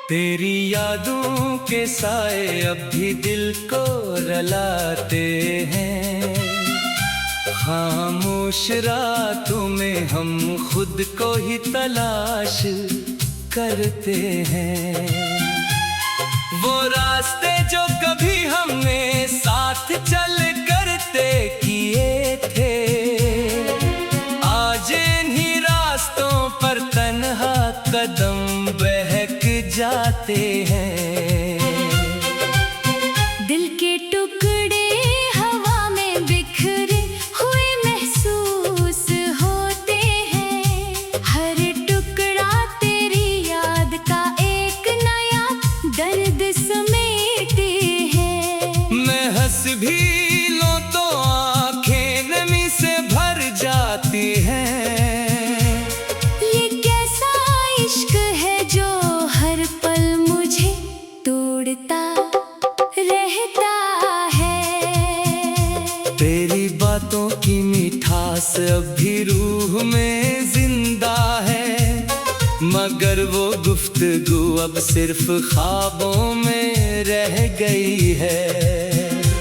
तेरी यादों के साए अब भी दिल को रलाते हैं। खामोश रातों में हम खुद को ही तलाश करते हैं। वो रास्ते जो कभी हमने साथ चल कर तय किए थे, आज इन्हीं रास्तों पर तन्हा कदम बहक जाते हैं। दिल के टुकड़े हवा में बिखरे हुए महसूस होते हैं। हर टुकड़ा तेरी याद का एक नया दर्द समेटे हैं। मैं हंस भी लूं तो आंखें नमी से भर जाती हैं। ये कैसा इश्क है जो हर पल मुझे तोड़ता रहता है। तेरी बातों की मिठास अब भी रूह में जिंदा है, मगर वो गुफ्तगू अब सिर्फ ख्वाबों में रह गई है।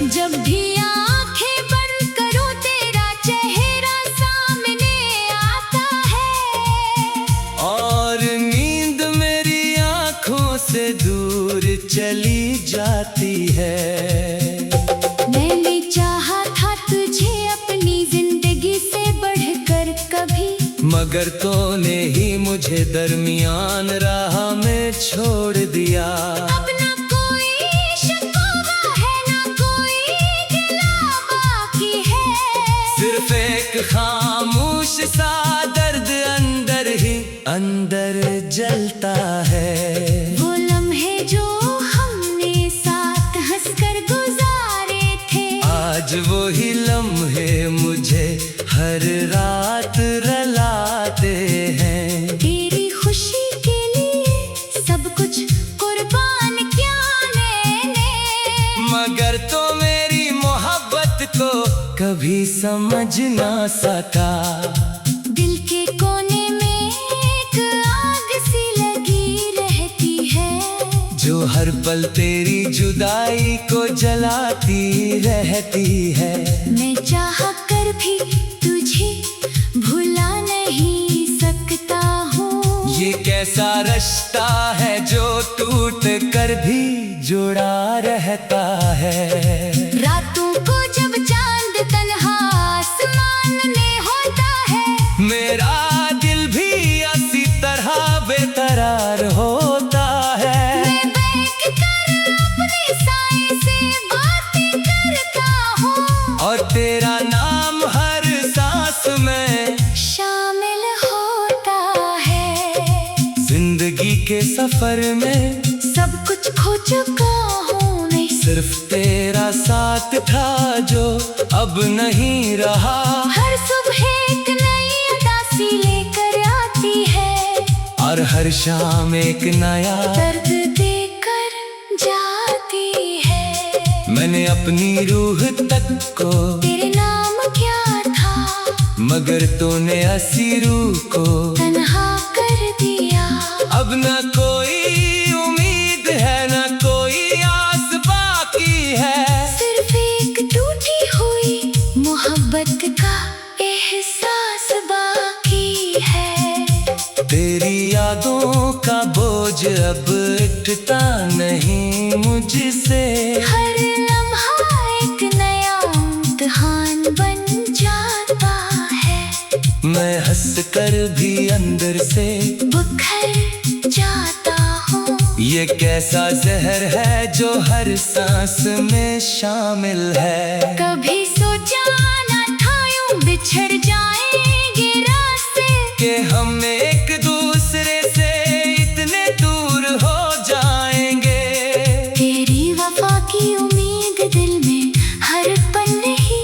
जब भी आंखें बंद करूं तेरा चेहरा सामने आता है, और नींद मेरी आंखों से दूर चली जाती है। मैंने चाहा था तुझे अपनी जिंदगी से बढ़कर कभी, मगर तूने ही मुझे दरमियान राह में छोड़ दिया। अब ना कोई शिकवा है ना कोई गिला बाकी है। सिर्फ एक खामोश सा दर्द अंदर ही अंदर जलता है। वो लम्हे जो हमने साथ हंसकर गुजारे थे, आज वो ही लम्हे मुझे हर रात रलाते हैं। तेरी खुशी के लिए सब कुछ कुर्बान किया मैंने, मगर तो मेरी मोहब्बत को कभी समझ ना सका। दिल के कोने में एक आग सी लगी रहती है, जो हर पल तेरी जुदाई को जलाती रहती है। मैं चाह कर भी तुझे भुला नहीं सकता हूँ। ये कैसा रिश्ता है जो टूट कर भी जुड़ा रहता है। रातों को जब चांद तन्हा आसमान में होता है, मेरा दिल भी इसी तरह बेकरार होता है। मैं बैठ कर अपने साए से बातें करता हूँ, और तेरा नाम हर सांस में शामिल होता है। जिंदगी के सफर में सब कुछ खो चुका हूँ मैं, सिर्फ तेरा साथ था जो अब नहीं रहा। हर सुबह एक नई उदासी लेकर आती है, और हर शाम एक नया दर्द देकर जाती है। मैंने अपनी रूह तक को तेरे नाम क्या था, मगर तूने ऐसी रूह को तन्हा कर दिया। अब न कोई उम्मीद है न कोई आस बाकी है। सिर्फ एक टूटी हुई मोहब्बत का एहसास बाकी है। तेरी यादों का बोझ अब उठता नहीं मुझसे। हर लम्हा एक नया इम्तिहान बन जाता है। मैं हंस कर भी अंदर से बिखर जाता हूँ। ये कैसा जहर है जो हर सांस में शामिल है। कभी सोचा न था यूं बिछड़ जाएंगे रास्ते, कि हम एक दूसरे से इतने दूर हो जाएंगे। तेरी वफा की उम्मीद दिल में हर पल नहीं,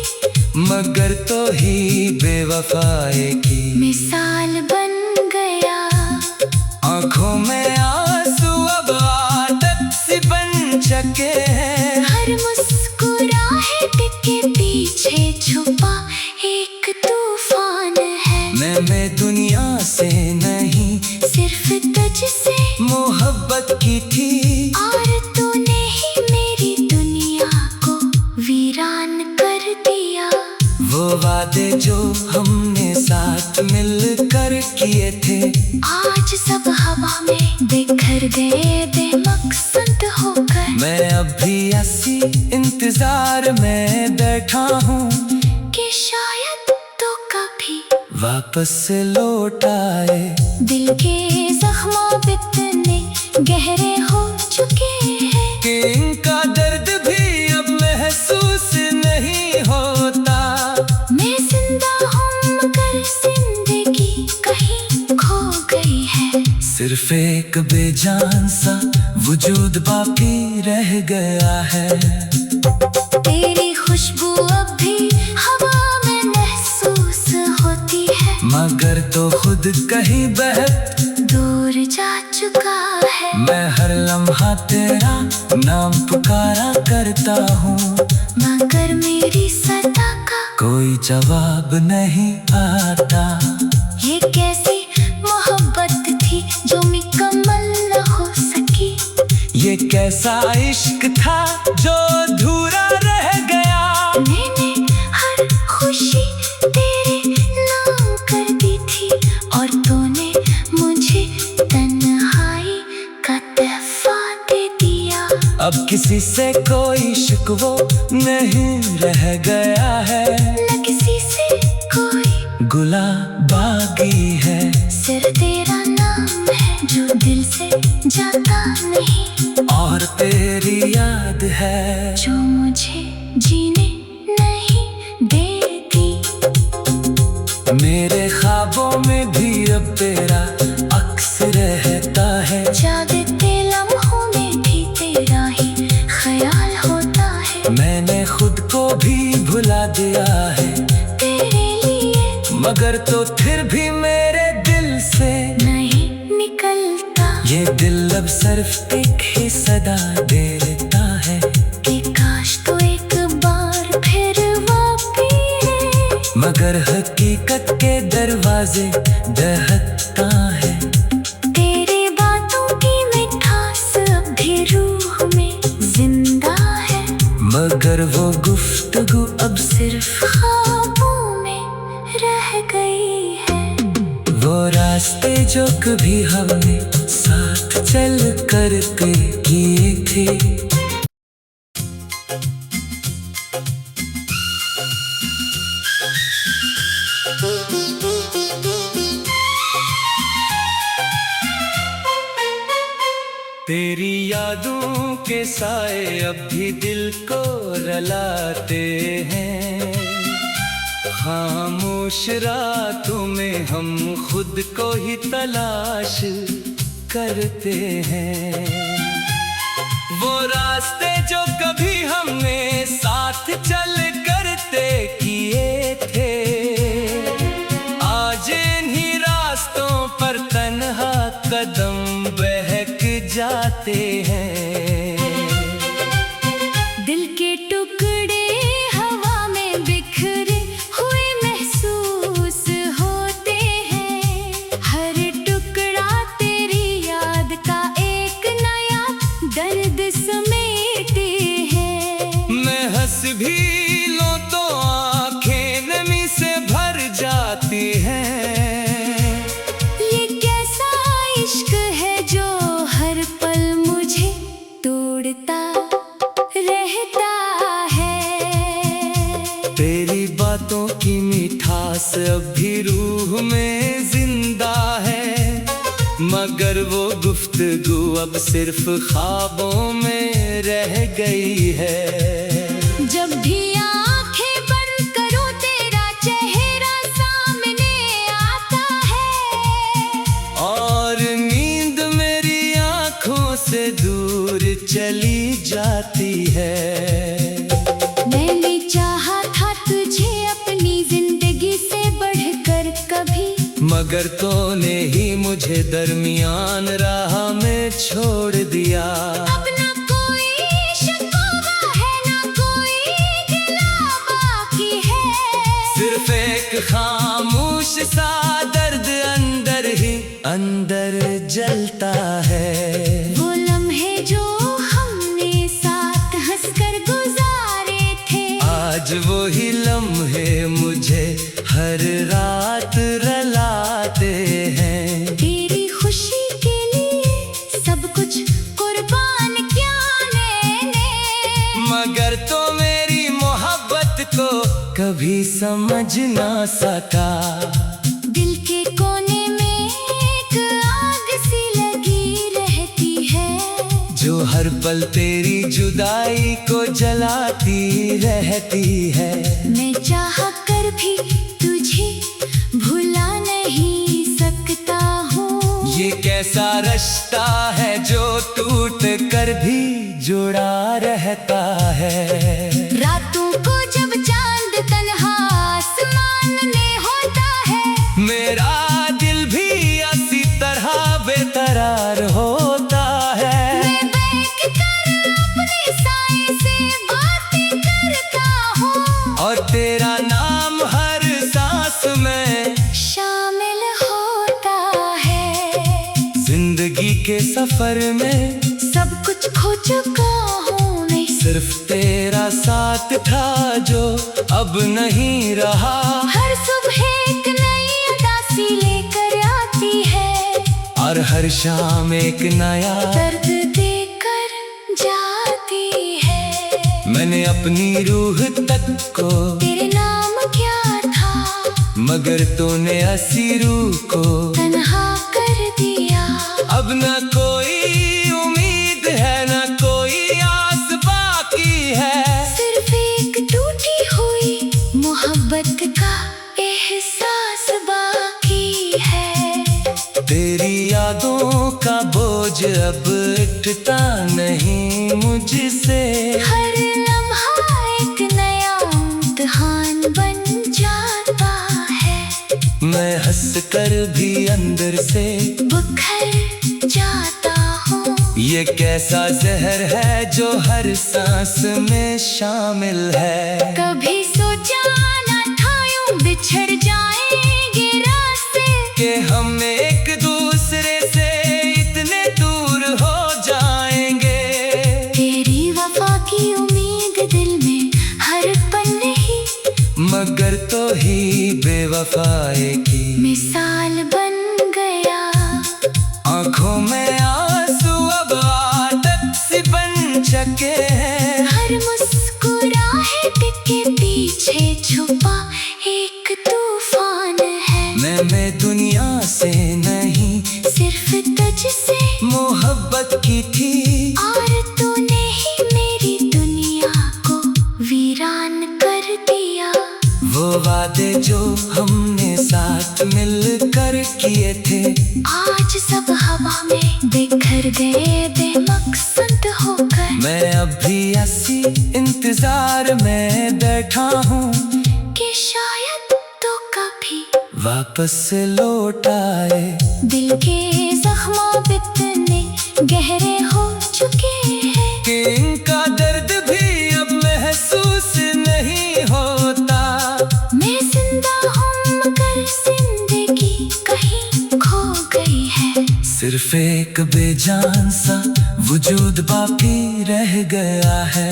मगर तो ही बेवफाई की मिसाल बन गया। आंखों में आंसू अब आदत सी बन चुके हैं। हर मुस्कुराहट के पीछे छुपा एक तूफान है। मैं दुनिया से नहीं सिर्फ तुझसे मोहब्बत की थी वादे जो हमने साथ मिलकर किए थे, आज सब हवा में बिखर गए बेमकसद होकर। मैं अभी ऐसी इंतजार में बैठा हूँ कि शायद तो कभी वापस लौट आए। दिल के जख्मों इतने गहरे हो चुके हैं कि इनका दर्द भी अब महसूस नहीं होता। मैं जिंदा हूँ मगर जिंदगी कहीं खो गई है। सिर्फ एक बेजान सा वजूद बाकी रह गया है। तेरी खुशबू अब भी हवा में महसूस होती है, मगर तो खुद कहीं बहक दूर जा चुका है। मैं हर लम्हा तेरा नाम पुकारा करता हूँ, मगर मेरी सदा का कोई जवाब नहीं आता। ये कैसी मोहब्बत थी जो मुकम्मल न हो सकी। ये कैसा इश्क था जो अधूरा रह गया। मैंने हर खुशी तेरे नाम कर दी थी और तूने मुझे तन्हाई का तोहफा दे दिया। अब किसी से कोई शिकवो नहीं रह गया है, न किसी से कोई गुला बाकी है। सिर्फ तेरा नाम है जो दिल से जाता नहीं, और तेरी याद है जो मुझे जीने नहीं देती। मेरे ख्वाबों में भी अब तेरा अक्स रहता है। जागते लम्हों में भी तेरा ही ख्याल होता है। मैंने खुद को भी भुला दिया है तेरे लिए मगर तो फिर भी मेरे दिल से नहीं निकलता। ये दिल अब सिर्फ एक ही सदा देता है कि काश तो एक बार फिर वापी है, मगर हकीकत के दरवाजे दहकता है। तेरी बातों की मिठास अब भी रूह में जिंदा है, मगर वो गुफ्तगू अब सिर्फ ख्वाबों में रह गई है। वो रास्ते जो कभी हमने साथ चल कर के किए थे। तेरी यादों के साए अब भी दिल को रलाते हैं। खामोश रातों में हम खुद को ही तलाश करते हैं। वो रास्ते जो कभी हमने साथ चल करते किए थे, आज इन्हीं रास्तों पर तन्हा कदम बहक जाते हैं। दिल के टुकड़े हवा में बिखरे हुए महसूस होते हैं। हर टुकड़ा तेरी याद का एक नया दर्द समेटे हैं। मैं हंस भी लूं तो आंखें नमी से भर जाती हैं। ये कैसा इश्क है जो हर पल मुझे तोड़ता रहता है। तेरी बातों की मिठास अब भी रूह में जिंदा है, मगर वो गुफ्तगू अब सिर्फ ख्वाबों में रह गई है। जब भी आंखें बंद करूं तेरा चेहरा सामने आता है, और नींद मेरी आंखों से दूर चली जाती है। मैंने चाहा था तुझे अपनी जिंदगी से बढ़कर कभी, मगर तूने ही मुझे दरमियान राह में छोड़ दिया। अब ना कोई शिकवा है ना कोई गिला बाकी है। सिर्फ एक खामोश सा दर्द अंदर ही अंदर जलता है। वो लम्हे जो हमने साथ हंसकर गुजारे थे, आज वो ही लम्हे मुझे कभी समझ ना सका। दिल के कोने में एक आग सी लगी रहती है, जो हर पल तेरी जुदाई को जलाती रहती है। मैं चाह कर भी तुझे भुला नहीं सकता हूँ। ये कैसा रिश्ता है जो टूट कर भी जुड़ा रहता है। रातों को जब चांद तन्हा आसमान में होता है, मेरा दिल भी इसी तरह बेकरार होता है। मैं बैठ कर अपने साए से बातें करता हूँ, और तेरा नाम हर सांस में शामिल होता है। जिंदगी के सफर में सब कुछ खो चुका हूँ मैं, सिर्फ तेरा साथ था जो अब नहीं रहा। हर सुबह एक नई उदासी लेकर आती है, और हर शाम एक नया दर्द देकर जाती है। मैंने अपनी रूह तक को तेरे नाम क्या था, मगर तूने ऐसी रूह को तन्हा कर दिया। अब न कोई उम्मीद है, न कोई आस बाकी है। सिर्फ एक टूटी हुई मोहब्बत का एहसास बाकी है। तेरी यादों का बोझ अब उठता नहीं मुझसे। हर लम्हा एक नया इम्तिहान बन जाता है, मैं हंस कर भी अंदर से बिखर जाता हूँ। ये कैसा जहर है जो हर सांस में शामिल है। कभी सोचा न था यूं बिछड़ जाएंगे रास्ते, कि हम एक दूसरे से इतने दूर हो जाएंगे। तेरी वफा की उम्मीद दिल में हर पल नहीं, मगर तो ही बेवफाई की मिसाल बन गया। आंखों में आंसू अब आदत सी बन चुके हैं। हर मुस्कुराहट के पीछे छुपा एक तूफान है। मैं दुनिया से नहीं सिर्फ तुझसे मोहब्बत की थी, और तूने ही मेरी दुनिया को वीरान कर दिया। वो वादे जो हमने साथ मिलकर किए थे, आज सब हवा में बिखर गए बेमकसद होकर। मैं अब भी ऐसी इंतजार में बैठा हूँ कि शायद तो कभी वापस लौट आए। दिल के जख्म इतने गहरे हो चुके हैं कि इनका दर्द भी अब महसूस नहीं होता। मैं जिंदा हूँ मगर जिंदगी कहीं खो गई है। सिर्फ एक बेजान सा वजूद बाकी रह गया है।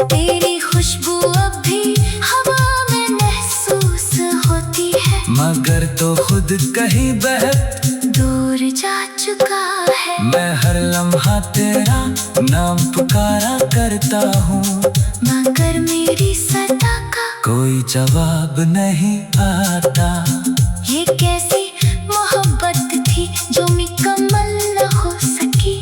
तेरी खुशबू अब भी हवा में महसूस होती है, मगर तो खुद कहीं बहक दूर जा चुका है। मैं हर लम्हा तेरा नाम पुकारा करता हूँ, मगर मेरी सदा का कोई जवाब नहीं आता। ये कैसी मोहब्बत थी जो मुकम्मल न हो सकी।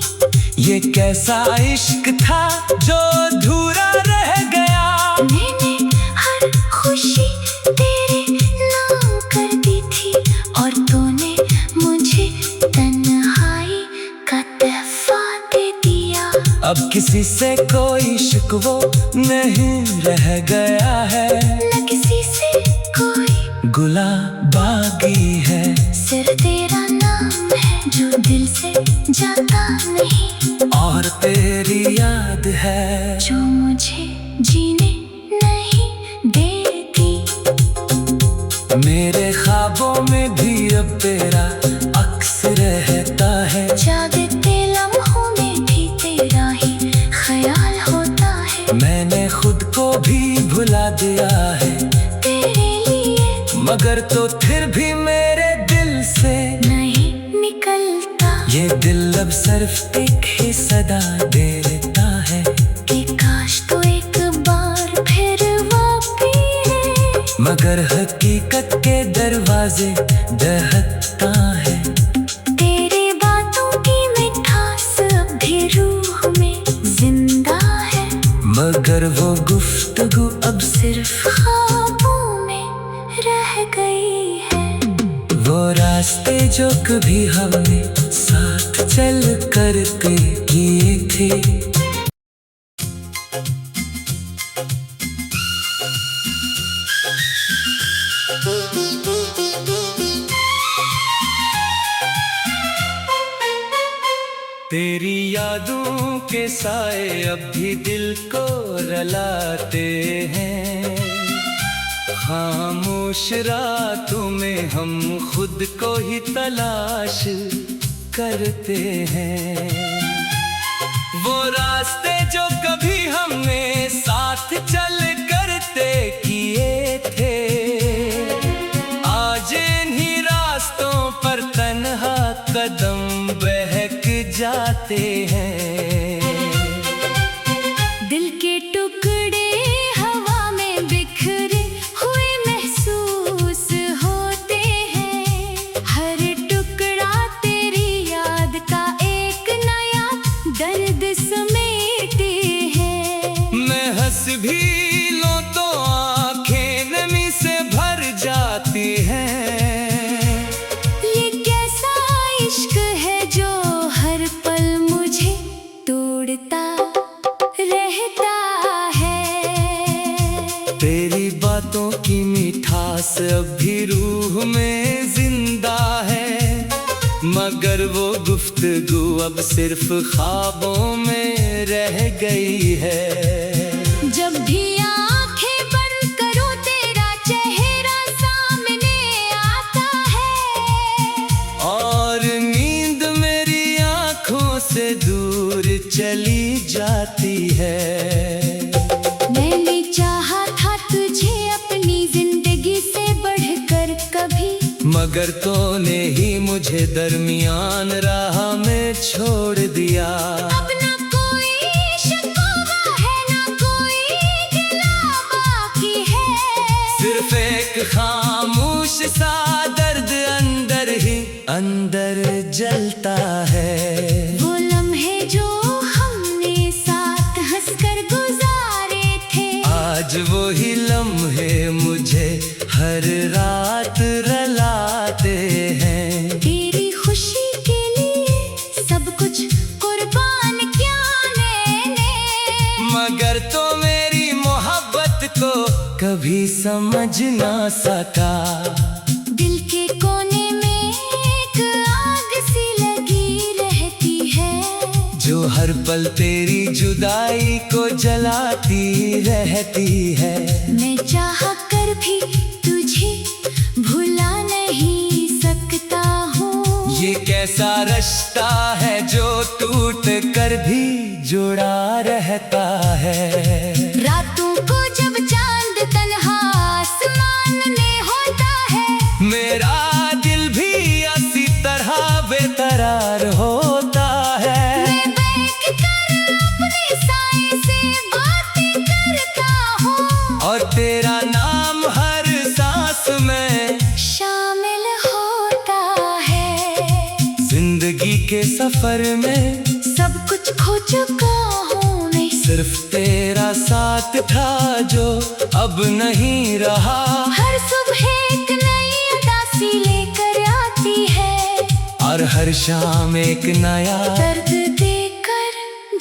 ये कैसा इश्क था जो अधूरा रह गया। मैंने हर खुशी तेरे नाम कर दी थी, और तूने मुझे तन्हाई का तोहफा दे दिया। अब किसी से कोई शिकवा नहीं रह गया है, न किसी से कोई गुला बागी है। सिर्फ तेरा नाम है जो दिल से जाता नहीं, और तेरी याद है जो मुझे जीने नहीं देती। मेरे ख्वाबों में भी अब तेरा अक्स रहता है। जागते लम्हों में भी तेरा ही ख्याल होता है। मैंने खुद को भी भुला दिया है तेरे लिए, मगर तो फिर भी मेरे दिल से नहीं निकलता। ये दिल अब सिर्फ एक ही सदा देता है कि काश तो एक बार फिर वापस मगर हकीकत के दरवाजे दहकता है। तेरे बातों की मिठास अब भी रूह में जिंदा है, मगर वो गुफ्तगू अब सिर्फ ख्वाबों में रह गई है। वो रास्ते जो कभी हमने साथ चल कर के किए थे। तेरी यादों के साए अब भी दिल को रुलाते हैं। खामोश रातों में हम खुद को ही तलाश करते हैं। वो रास्ते जो कभी हमने साथ चल करते किए थे, आज इन्हीं रास्तों पर तन्हा कदम बहक जाते हैं। दिल के टुकड़े हवा में बिखरे हुए महसूस होते हैं। हर टुकड़ा तेरी याद का एक नया दर्द समेटे हैं। मैं हंस भी लूं तो आंखें नमी से भर जाती हैं। ये कैसा इश्क है जो हर पल मुझे तोड़ता रहता है। तेरी बातों की मिठास अब भी रूह में जिंदा है, मगर वो गुफ्तगू अब सिर्फ ख्वाबों में रह गई है। जब भी आंखें बंद करूं तेरा चेहरा सामने आता है, और नींद मेरी आंखों से दूर चली जाती है। मैंने चाहा था तुझे अपनी जिंदगी से बढ़कर कभी, मगर तूने ही मुझे दरमियान राह में छोड़ दिया। अब ना कोई शिकवा है ना कोई गिला बाकी है। सिर्फ एक खामोश सा दर्द अंदर ही अंदर जलता है। वो लम्हे जो हमने साथ हंसकर गुजारे थे, आज वो ही लम्हे मुझे हर रात रुलाते हैं। तेरी खुशी के लिए सब कुछ कुर्बान किया मैंने, मगर तो मेरी मोहब्बत को कभी समझ ना सका। दिल के कोने में एक आग सी लगी रहती है, जो हर पल तेरी जुदाई को जलाती रहती है। मैं चाह कर भी तुझे भुला नहीं सकता हूँ। ये कैसा रिश्ता है जो टूट कर भी जुड़ा रहता है। रातों को जब चांद तन्हा आसमान में होता है, मेरा दिल भी इसी तरह बेकरार होता है। मैं बैठ कर अपने साए से बातें करता हूँ, और तेरा नाम हर सांस में शामिल होता है। जिंदगी के सफर में सब कुछ खो चुका हूँ मैं, सिर्फ तेरा साथ था जो अब नहीं रहा। हर सुबह एक नई उदासी लेकर आती है, और हर शाम एक नया दर्द देकर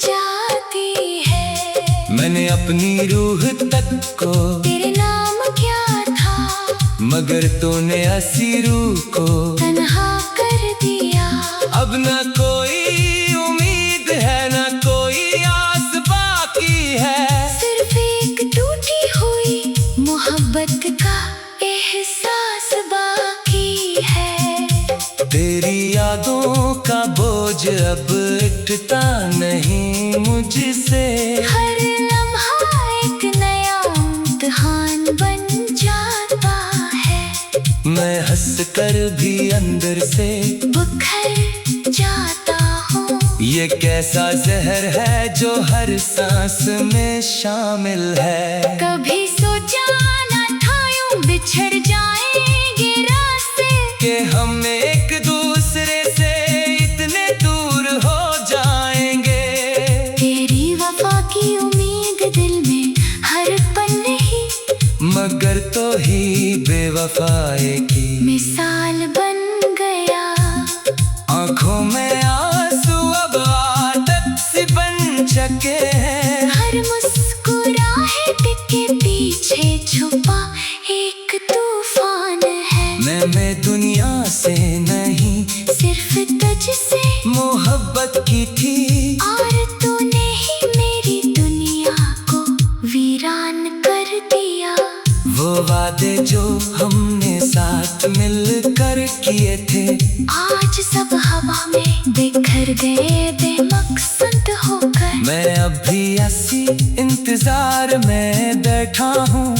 जाती है। मैंने अपनी रूह तक को तेरे नाम क्या था, मगर तूने हंसी रूह को तन्हा कर दिया। अब न कोई उम्मीद है न कोई आस बाकी है। सिर्फ एक टूटी हुई मोहब्बत का एहसास बाकी है। तेरी यादों का बोझ अब उठता नहीं मुझसे। हर लम्हा एक नया इम्तिहान बन जाता है, मैं हंस कर भी अंदर से बिखर जाता हूँ। ये कैसा जहर है जो हर सांस में शामिल है। कभी सोचा न था यूं बिछड़ जाएंगे रास्ते कि हम एक दूसरे से इतने दूर हो जाएंगे। तेरी वफा की उम्मीद दिल में हर पल नहीं, मगर तो ही बेवफाई की मिसाल बन गया। आंखों में आंसू अब आदत सी बन चुके हैं। हर मुस्कुराहट के पीछे छुपा एक तूफान है। मैं दुनिया से नहीं सिर्फ तुझसे मोहब्बत की थी, और तूने ही मेरी दुनिया को वीरान कर दिया। वो वादे जो हमने साथ मिलकर किए थे, आज सब हवा में बिखर गए बेमकसद होकर। मैं अभी ऐसी इंतजार में बैठा हूँ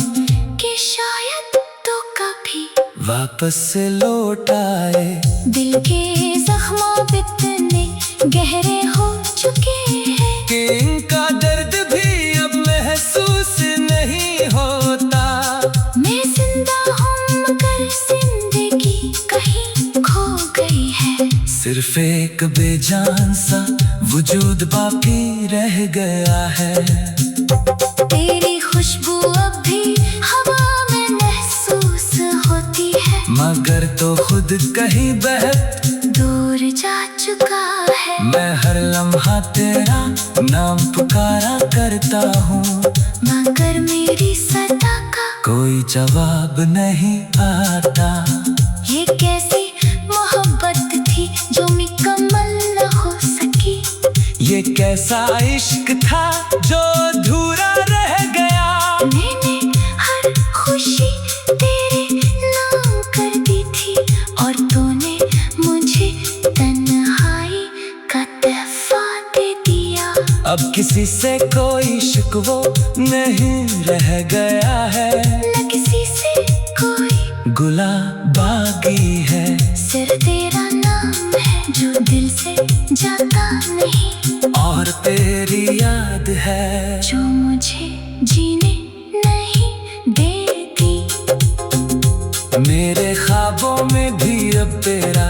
कि शायद तो कभी वापस लौट आए। दिल के जख्मों इतने गहरे हो चुके हैं कि इनका दर्द भी अब महसूस नहीं होता। मैं जिंदा हूँ मगर जिंदगी कहीं खो गई है। सिर्फ एक बेजान सा वजूद बाकी रह गया है। तेरी खुशबू अब भी हवा में महसूस होती है, मगर तो खुद कहीं बहक दूर जा चुका है। मैं हर लम्हा तेरा नाम पुकारा करता हूँ, मगर मेरी सदा का कोई जवाब नहीं आता। ये कैसी मोहब्बत थी जो मुकम्मल न हो सकी। ये कैसा इश्क था जो अधूरा रह गया। मैंने हर खुशी तेरे नाम कर दी थी, और तूने मुझे तन्हाई का तोहफा दे दिया। अब किसी से कोई शिकवा नहीं रह गया है, न किसी से कोई गुला बागी है। सिर्फ तेरा नाम है जो दिल से जाता नहीं, और तेरी याद है जो मुझे जीने नहीं देती। मेरे ख्वाबों में भी अब तेरा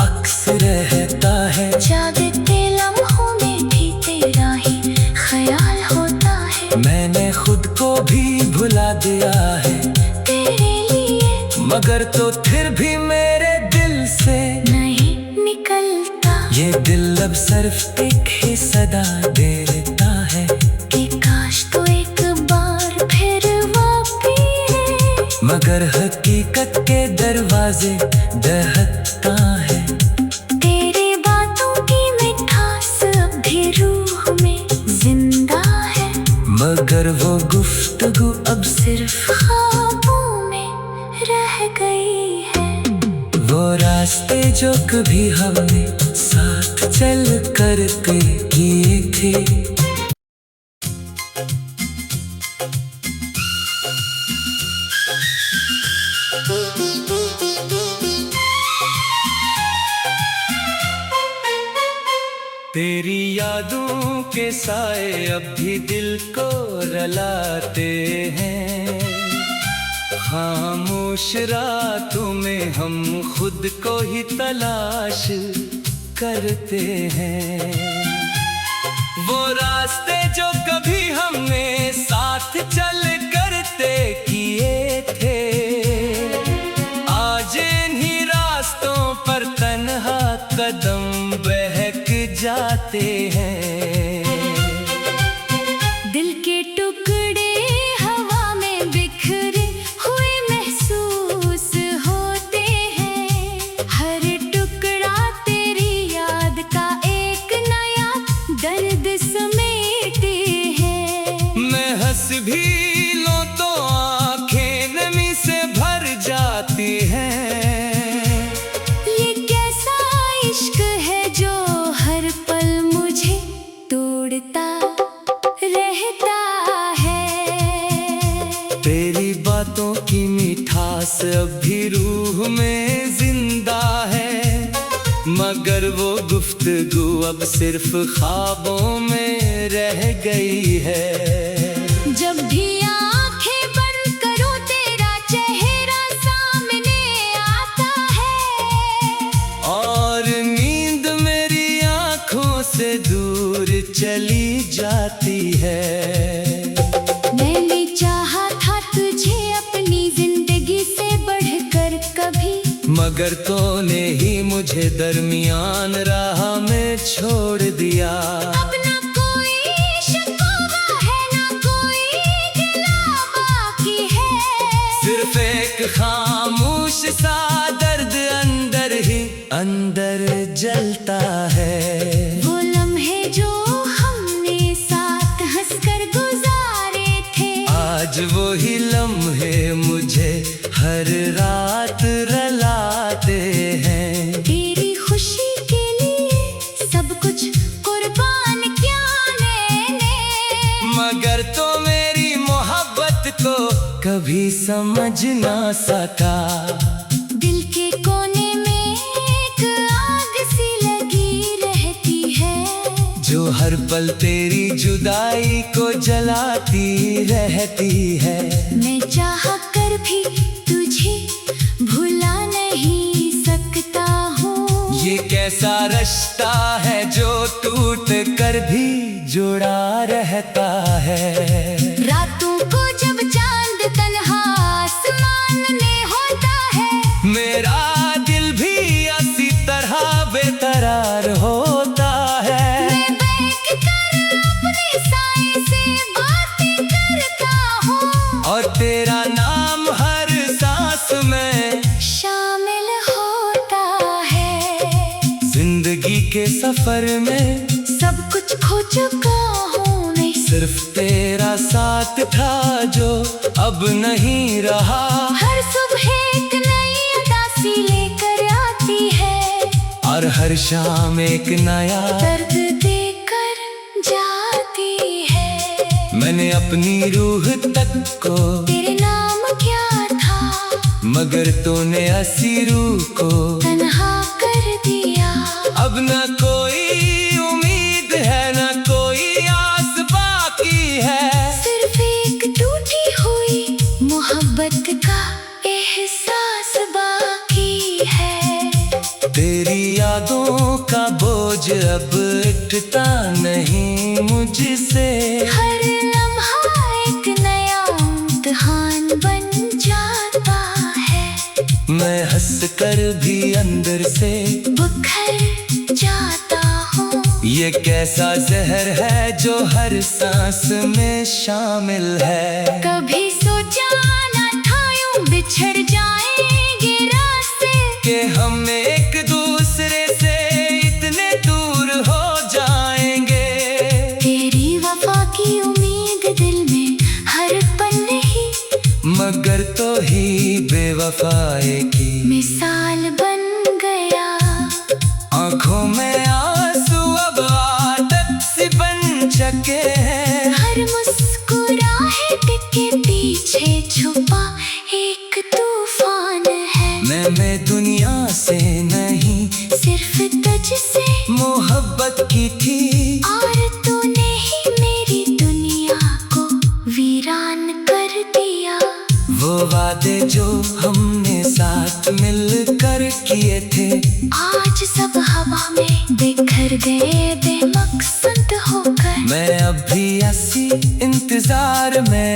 अक्स रहता है। जागते लम्हों में भी तेरा ही ख्याल होता है। मैंने खुद को भी भुला दिया है तेरे लिए, मगर तो फिर भी मेरे दिल से नहीं निकलता। ये दिल अब सिर्फ एक ही सदा देता है कि काश तो एक बार फिर वापी है, मगर हकीकत के दरवाजे दहकता है। तेरी बातों की मिठास अब भी रूह में जिंदा है, मगर वो गुफ्तगू अब सिर्फ ख्वाबों में रह गई है। वो रास्ते जो कभी हमने साथ चल कर के किए थे। तेरी यादों के साए अब भी दिल को रुलाते हैं। खामोश रातों में हम खुद को ही तलाश करते हैं। वो रास्ते जो कभी हमने साथ चल करते किए थे, आज इन्हीं रास्तों पर तन्हा कदम बहक जाते हैं। दिल के टुकड़े हवा में बिखरे हुए महसूस होते हैं। हर टुकड़ा तेरी याद का एक नया दर्द समेटे हैं। मैं हंस भी लूं तो आंखें नमी से भर जाती हैं। ये कैसा इश्क है जो हर पल मुझे तोड़ता रहता है। तेरी बातों की मिठास अब भी रूह में जिंदा है, मगर वो गुफ्तगू अब सिर्फ ख्वाबों में रह गई है। जब भी आंखें बंद करूं तेरा चेहरा है। मैंने चाहा था तुझे अपनी जिंदगी से बढ़कर कभी, मगर तूने ही मुझे दरमियान राह में छोड़ दिया। अब ना कोई शिकवा है ना कोई गिला बाकी है, सिर्फ एक खामोश सा दर्द अंदर ही अंदर जलता है। वो लम्हे जो हमने साथ हंसकर गुजारे थे, आज वो ही लम्हे मुझे हर रात रुलाते हैं। तेरी खुशी के लिए सब कुछ कुर्बान किया मैंने, मगर तो मेरी मोहब्बत को कभी समझ ना सका। दिल के कोने में एक आग सी लगी रहती है, जो हर पल तेरी जुदाई को जलाती रहती है। मैं चाह कर भी तुझे भुला नहीं सकता हूँ। ये कैसा रिश्ता है जो टूट कर भी जुड़ा रहता है। रातों को जब चांद तन्हा आसमान में होता है, मेरा दिल भी इसी तरह बेकरार होता है। मैं बैठ कर अपने साए से बातें करता हूँ, और तेरा नाम हर सांस में शामिल होता है। जिंदगी के सफर में सब कुछ खो चुका हूँ मैं, सिर्फ तेरा साथ था जो अब नहीं रहा। हर सुबह एक नई उदासी लेकर आती है, और हर शाम एक नया दर्द देकर जाती है। मैंने अपनी रूह तक को तेरे नाम क्या था, मगर तूने हंसी रूह को तन्हा कर दिया। अब न कोई उम्मीद है न कोई आस बाकी है। सिर्फ एक टूटी हुई मोहब्बत का एहसास बाकी है। तेरी यादों का बोझ अब उठता नहीं मुझसे। हर लम्हा एक नया इम्तिहान बन जाता है, मैं हंस कर भी अंदर से बिखर जाता हूँ। ये कैसा जहर है जो हर सांस में शामिल है। कभी सोचा ना था यूं बिछड़ जाएंगे रास्ते, कि हम एक दूसरे से इतने दूर हो जाएंगे। तेरी वफा की उम्मीद दिल में हर पल नहीं, मगर तो ही बेवफाई की मिसाल बन गया। आंखों में आंसू अब आदत सी बन चुके हैं। हर मुस्कुराहट के पीछे छुपा एक तूफान है। मैं दुनिया से नहीं सिर्फ तुझसे मोहब्बत की थी, और तूने ही मेरी दुनिया को वीरान कर दिया। वो वादे जो हमने साथ मिलकर किए थे, आज सब हवा में बिखर गए बेमकसद होकर। मैं अब भी ऐसी इंतजार में